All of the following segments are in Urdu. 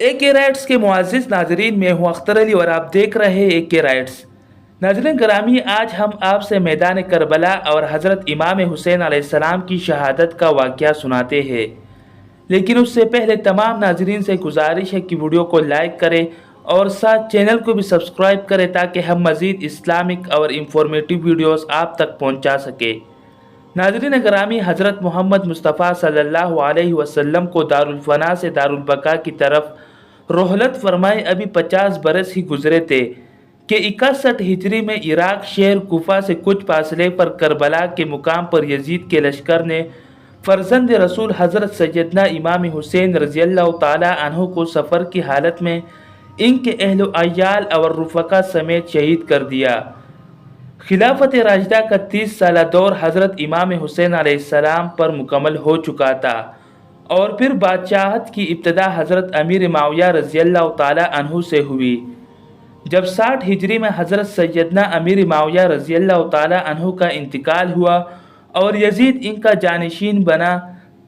اے کے رائٹس کے معزز ناظرین، میں ہوں اختر علی اور آپ دیکھ رہے ہیں اے کے رائٹس۔ ناظرین گرامی، آج ہم آپ سے میدان کربلا اور حضرت امام حسین علیہ السلام کی شہادت کا واقعہ سناتے ہیں، لیکن اس سے پہلے تمام ناظرین سے گزارش ہے کہ ویڈیو کو لائک کریں اور ساتھ چینل کو بھی سبسکرائب کریں تاکہ ہم مزید اسلامک اور انفارمیٹیو ویڈیوز آپ تک پہنچا سکیں۔ ناظرین گرامی، حضرت محمد مصطفیٰ صلی اللہ علیہ وسلم کو دارالفنا سے دارالبقا کی طرف رحلت فرمائے ابھی 50 برس ہی گزرے تھے کہ 61 ہجری میں عراق شہر کوفہ سے کچھ فاصلے پر کربلا کے مقام پر یزید کے لشکر نے فرزند رسول حضرت سیدنا امام حسین رضی اللہ تعالی عنہ کو سفر کی حالت میں ان کے اہل و عیال اور رفقا سمیت شہید کر دیا۔ خلافت راشدہ کا 30 سالہ دور حضرت امام حسین علیہ السلام پر مکمل ہو چکا تھا، اور پھر بادشاہت کی ابتدا حضرت امیر معاویہ رضی اللہ تعالی عنہ سے ہوئی۔ جب 60 ہجری میں حضرت سیدنا امیر معاویہ رضی اللہ تعالی عنہ کا انتقال ہوا اور یزید ان کا جانشین بنا،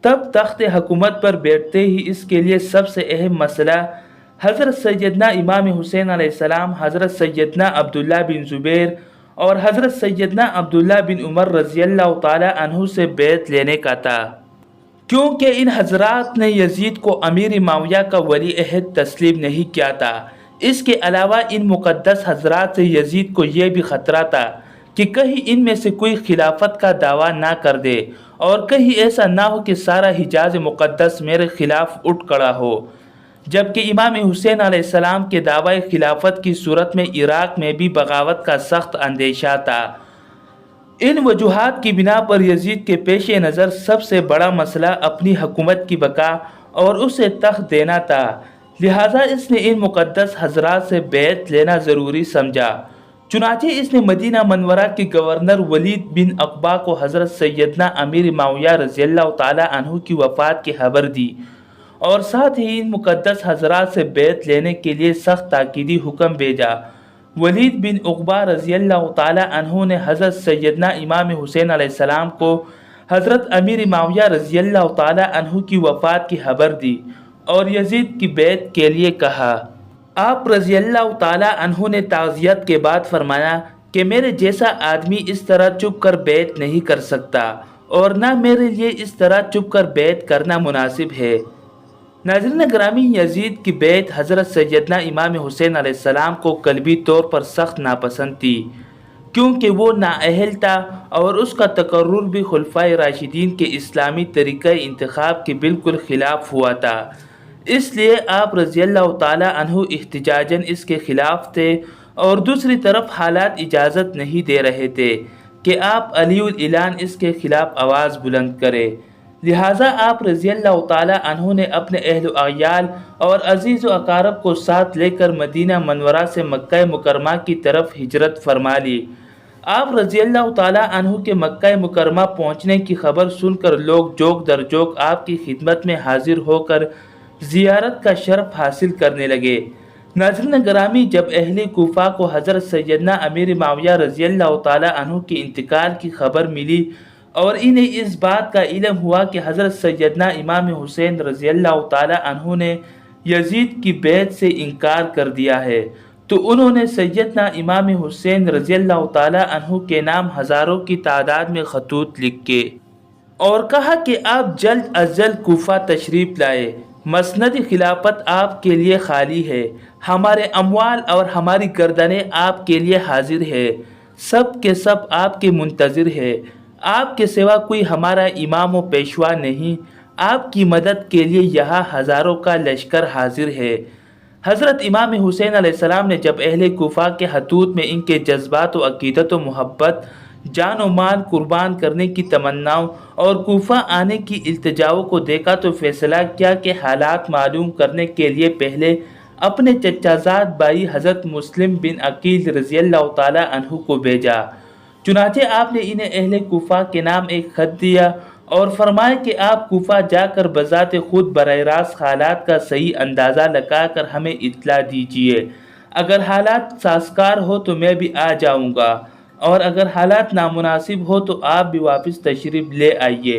تب تخت حکومت پر بیٹھتے ہی اس کے لیے سب سے اہم مسئلہ حضرت سیدنا امام حسین علیہ السلام، حضرت سیدنا عبداللہ بن زبیر اور حضرت سیدنا عبداللہ بن عمر رضی اللہ تعالی عنہ سے بیعت لینے کا تھا، کیونکہ ان حضرات نے یزید کو امیر معاویہ کا ولی عہد تسلیم نہیں کیا تھا۔ اس کے علاوہ ان مقدس حضرات سے یزید کو یہ بھی خطرہ تھا کہ کہیں ان میں سے کوئی خلافت کا دعویٰ نہ کر دے اور کہیں ایسا نہ ہو کہ سارا حجاز مقدس میرے خلاف اٹھ کھڑا ہو، جبکہ امام حسین علیہ السلام کے دعوی خلافت کی صورت میں عراق میں بھی بغاوت کا سخت اندیشہ تھا۔ ان وجوہات کی بنا پر یزید کے پیش نظر سب سے بڑا مسئلہ اپنی حکومت کی بقا اور اسے تخت دینا تھا، لہٰذا اس نے ان مقدس حضرات سے بیعت لینا ضروری سمجھا۔ چنانچہ اس نے مدینہ منورہ کے گورنر ولید بن عقبہ کو حضرت سیدنا امیر معاویہ رضی اللہ تعالی عنہ کی وفات کی خبر دی، اور ساتھ ہی ان مقدس حضرات سے بیعت لینے کے لیے سخت تاکیدی حکم بھیجا۔ ولید بن عقبہ رضی اللہ تعالی عنہ نے حضرت سیدنا امام حسین علیہ السلام کو حضرت امیر معاویہ رضی اللہ تعالی عنہ کی وفات کی خبر دی اور یزید کی بیعت کے لیے کہا۔ آپ رضی اللہ تعالی عنہ نے تعزیت کے بعد فرمایا کہ میرے جیسا آدمی اس طرح چپ کر بیعت نہیں کر سکتا، اور نہ میرے لیے اس طرح چپ کر بیعت کرنا مناسب ہے۔ ناظرین گرامی، یزید کی بیعت حضرت سیدنا امام حسین علیہ السلام کو قلبی طور پر سخت ناپسند تھی، کیونکہ وہ نااہل تھا اور اس کا تقرر بھی خلفائے راشدین کے اسلامی طریقہ انتخاب کے بالکل خلاف ہوا تھا۔ اس لیے آپ رضی اللہ تعالی عنہ احتجاجاً اس کے خلاف تھے، اور دوسری طرف حالات اجازت نہیں دے رہے تھے کہ آپ علی الاعلان اس کے خلاف آواز بلند کرے، لہٰذا آپ رضی اللہ تعالی عنہ نے اپنے اہل و عیال اور عزیز و اقارب کو ساتھ لے کر مدینہ منورہ سے مکہ مکرمہ کی طرف ہجرت فرما لی۔ آپ رضی اللہ تعالی عنہ کے مکہ مکرمہ پہنچنے کی خبر سن کر لوگ جوک در جوک آپ کی خدمت میں حاضر ہو کر زیارت کا شرف حاصل کرنے لگے۔ ناظرین گرامی، جب اہل کوفہ کو حضرت سیدنا امیر معاویہ رضی اللہ تعالی عنہ کے انتقال کی خبر ملی اور انہیں اس بات کا علم ہوا کہ حضرت سیدنا امام حسین رضی اللہ تعالی عنہ نے یزید کی بیعت سے انکار کر دیا ہے، تو انہوں نے سیدنا امام حسین رضی اللہ تعالی عنہ کے نام ہزاروں کی تعداد میں خطوط لکھ کے اور کہا کہ آپ جلد از جلد کوفہ تشریف لائے، مسند خلافت آپ کے لیے خالی ہے، ہمارے اموال اور ہماری گردنیں آپ کے لیے حاضر ہے، سب کے سب آپ کے منتظر ہے، آپ کے سوا کوئی ہمارا امام و پیشوا نہیں، آپ کی مدد کے لیے یہاں ہزاروں کا لشکر حاضر ہے۔ حضرت امام حسین علیہ السلام نے جب اہل کوفہ کے خطوط میں ان کے جذبات و عقیدت و محبت، جان و مال قربان کرنے کی تمناؤں اور کوفہ آنے کی التجاؤں کو دیکھا تو فیصلہ کیا کہ حالات معلوم کرنے کے لیے پہلے اپنے چچا زاد بھائی حضرت مسلم بن عقیل رضی اللہ تعالی عنہ کو بھیجا۔ چنانچہ آپ نے انہیں اہل کوفہ کے نام ایک خط دیا اور فرمایا کہ آپ کوفہ جا کر بذات خود براہ راست حالات کا صحیح اندازہ لگا کر ہمیں اطلاع دیجیے۔ اگر حالات سازگار ہو تو میں بھی آ جاؤں گا، اور اگر حالات نامناسب ہو تو آپ بھی واپس تشریف لے آئیے۔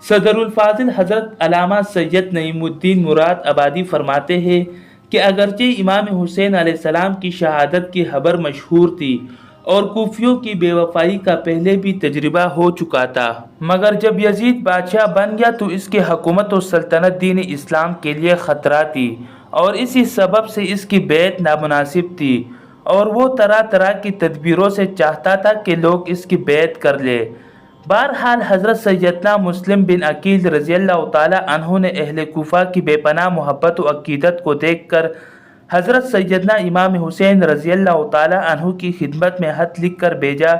صدر الفاضل حضرت علامہ سید نعیم الدین مراد آبادی فرماتے ہیں کہ اگرچہ امام حسین علیہ السلام کی شہادت کی خبر مشہور تھی اور کوفیوں کی بے وفائی کا پہلے بھی تجربہ ہو چکا تھا، مگر جب یزید بادشاہ بن گیا تو اس کی حکومت و سلطنت دین اسلام کے لیے خطرہ تھی اور اسی سبب سے اس کی بیعت نامناسب تھی، اور وہ طرح طرح کی تدبیروں سے چاہتا تھا کہ لوگ اس کی بیعت کر لے۔ بہرحال حضرت سیدنا مسلم بن عقیل رضی اللہ تعالی عنہ نے اہل کوفہ کی بے پناہ محبت و عقیدت کو دیکھ کر حضرت سیدنا امام حسین رضی اللہ تعالی عنہ کی خدمت میں خط لکھ کر بھیجا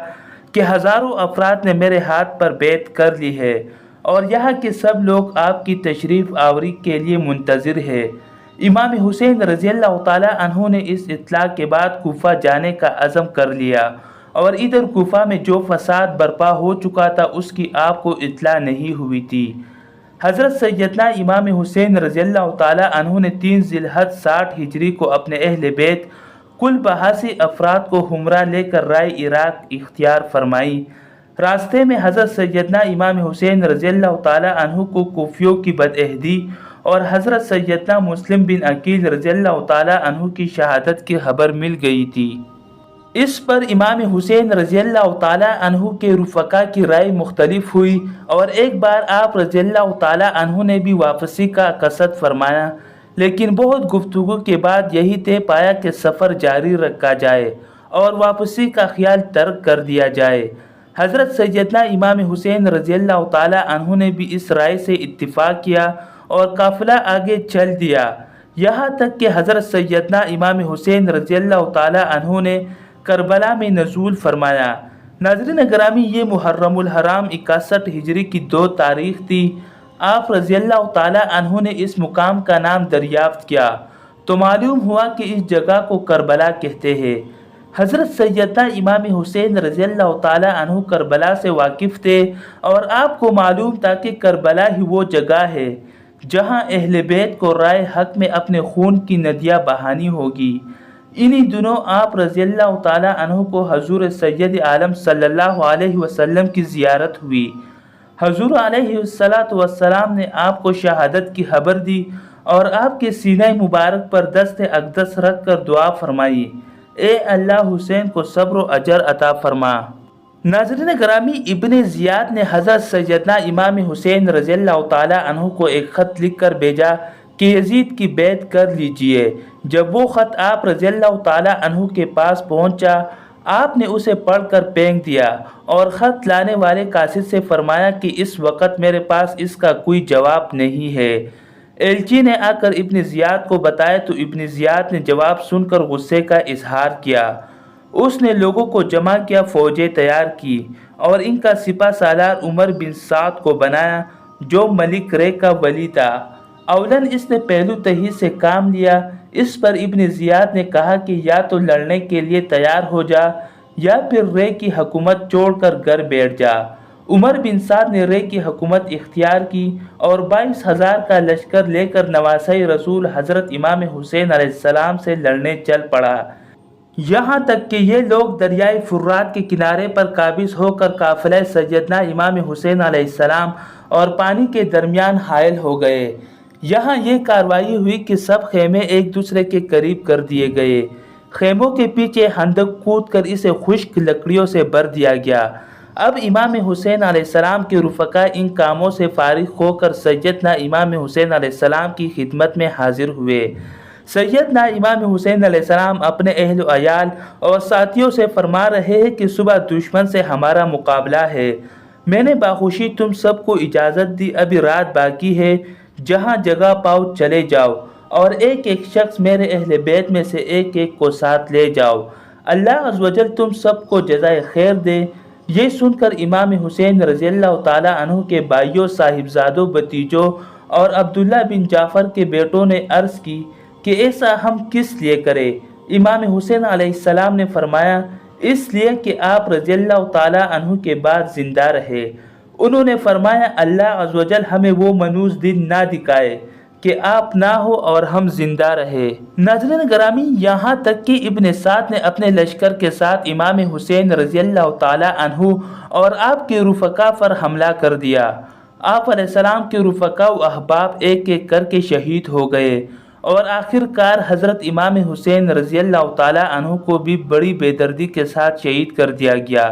کہ ہزاروں افراد نے میرے ہاتھ پر بیعت کر لی ہے اور یہاں کے سب لوگ آپ کی تشریف آوری کے لیے منتظر ہے۔ امام حسین رضی اللہ تعالی عنہ نے اس اطلاع کے بعد کوفہ جانے کا عزم کر لیا، اور ادھر کوفہ میں جو فساد برپا ہو چکا تھا اس کی آپ کو اطلاع نہیں ہوئی تھی۔ حضرت سیدنا امام حسین رضی اللہ تعالی عنہ نے 3 ذی الحج 60 ہجری کو اپنے اہل بیت کل 82 افراد کو ہمراہ لے کر رائے عراق اختیار فرمائی۔ راستے میں حضرت سیدنا امام حسین رضی اللہ تعالی عنہ کو کوفیوں کی بدعہدی اور حضرت سیدنا مسلم بن عقیل رضی اللہ تعالی عنہ کی شہادت کی خبر مل گئی تھی۔ اس پر امام حسین رضی اللہ تعالی عنہ کے رفقا کی رائے مختلف ہوئی، اور ایک بار آپ رضی اللہ تعالی عنہ نے بھی واپسی کا قصد فرمایا، لیکن بہت گفتگو کے بعد یہی طے پایا کہ سفر جاری رکھا جائے اور واپسی کا خیال ترک کر دیا جائے۔ حضرت سیدنا امام حسین رضی اللہ تعالی عنہ نے بھی اس رائے سے اتفاق کیا اور قافلہ آگے چل دیا، یہاں تک کہ حضرت سیدنا امام حسین رضی اللہ تعالی عنہ نے کربلا میں نزول فرمایا۔ ناظرین گرامی، یہ محرم الحرام 61 ہجری کی 2 تاریخ تھی۔ آپ رضی اللہ تعالی عنہ نے اس مقام کا نام دریافت کیا تو معلوم ہوا کہ اس جگہ کو کربلا کہتے ہیں۔ حضرت سیدنا امام حسین رضی اللہ تعالی عنہ کربلا سے واقف تھے، اور آپ کو معلوم تھا کہ کربلا ہی وہ جگہ ہے جہاں اہل بیت کو رائے حق میں اپنے خون کی ندیاں بہانی ہوگی۔ انہی دنوں آپ رضی اللہ تعالی عنہ کو حضور سید عالم صلی اللہ علیہ وسلم کی زیارت ہوئی۔ حضور علیہ السلام نے آپ کو شہادت کی خبر دی اور آپ کے سینہ مبارک پر دست اقدس رکھ کر دعا فرمائی، اے اللہ حسین کو صبر و اجر عطا فرما۔ ناظرین گرامی، ابن زیاد نے حضرت سیدنا امام حسین رضی اللہ تعالی عنہ کو ایک خط لکھ کر بھیجا کہ یزید کی بیعت کر لیجئے۔ جب وہ خط آپ رضی اللہ تعالی عنہ کے پاس پہنچا، آپ نے اسے پڑھ کر پھینک دیا اور خط لانے والے قاصد سے فرمایا کہ اس وقت میرے پاس اس کا کوئی جواب نہیں ہے۔ ایلچی نے آ کر ابن زیاد کو بتایا تو ابن زیاد نے جواب سن کر غصے کا اظہار کیا۔ اس نے لوگوں کو جمع کیا، فوجیں تیار کی اور ان کا سپہ سالار عمر بن سعد کو بنایا جو ملک رے کا ولی تھا۔ اولاً اس نے پہلو تہی سے کام لیا۔ اس پر ابن زیاد نے کہا کہ یا تو لڑنے کے لیے تیار ہو جا یا پھر رے کی حکومت چھوڑ کر گھر بیٹھ جا۔ عمر بن سعد نے رے کی حکومت اختیار کی اور 22,000 کا لشکر لے کر نواسۂ رسول حضرت امام حسین علیہ السلام سے لڑنے چل پڑا، یہاں تک کہ یہ لوگ دریائے فرات کے کنارے پر قابض ہو کر قافلہ سیدنا امام حسین علیہ السلام اور پانی کے درمیان حائل ہو گئے۔ یہاں یہ کارروائی ہوئی کہ سب خیمے ایک دوسرے کے قریب کر دیے گئے۔ خیموں کے پیچھے خندق کھود کر اسے خشک لکڑیوں سے بھر دیا گیا۔ اب امام حسین علیہ السلام کے رفقا ان کاموں سے فارغ ہو کر سیدنا امام حسین علیہ السلام کی خدمت میں حاضر ہوئے۔ سیدنا امام حسین علیہ السلام اپنے اہل و عیال اور ساتھیوں سے فرما رہے ہیں کہ صبح دشمن سے ہمارا مقابلہ ہے۔ میں نے باخوشی تم سب کو اجازت دی، ابھی رات باقی ہے، جہاں جگہ پاؤ چلے جاؤ اور ایک ایک شخص میرے اہل بیت میں سے ایک ایک کو ساتھ لے جاؤ، اللہ عز و جل تم سب کو جزائے خیر دے۔ یہ سن کر امام حسین رضی اللہ تعالی عنہ کے بھائیوں، صاحبزادوں، بھتیجوں اور عبداللہ بن جعفر کے بیٹوں نے عرض کی کہ ایسا ہم کس لیے کریں؟ امام حسین علیہ السلام نے فرمایا، اس لیے کہ آپ رضی اللہ تعالی عنہ کے بعد زندہ رہے۔ انہوں نے فرمایا، اللہ عز و جل ہمیں وہ منوس دن نہ دکھائے کہ آپ نہ ہو اور ہم زندہ رہے۔ ناظرین گرامی، یہاں تک کہ ابن سعد نے اپنے لشکر کے ساتھ امام حسین رضی اللہ تعالی عنہ اور آپ کے رفقا پر حملہ کر دیا۔ آپ علیہ السلام کے رفقا و احباب ایک ایک کر کے شہید ہو گئے اور آخر کار حضرت امام حسین رضی اللہ تعالیٰ عنہ کو بھی بڑی بے دردی کے ساتھ شہید کر دیا گیا۔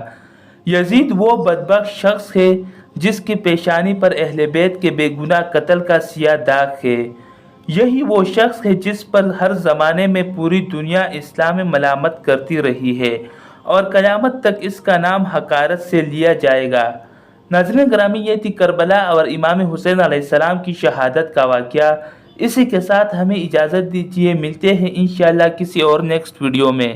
یزید وہ بدبخت شخص ہے جس کی پیشانی پر اہل بیت کے بے گناہ قتل کا سیاہ داغ ہے۔ یہی وہ شخص ہے جس پر ہر زمانے میں پوری دنیا اسلام میں ملامت کرتی رہی ہے اور قیامت تک اس کا نام حقارت سے لیا جائے گا۔ ناظرین گرامی، یہ تھی کربلا اور امام حسین علیہ السلام کی شہادت کا واقعہ۔ اسی کے ساتھ ہمیں اجازت دیجیے، ملتے ہیں انشاءاللہ کسی اور نیکسٹ ویڈیو میں۔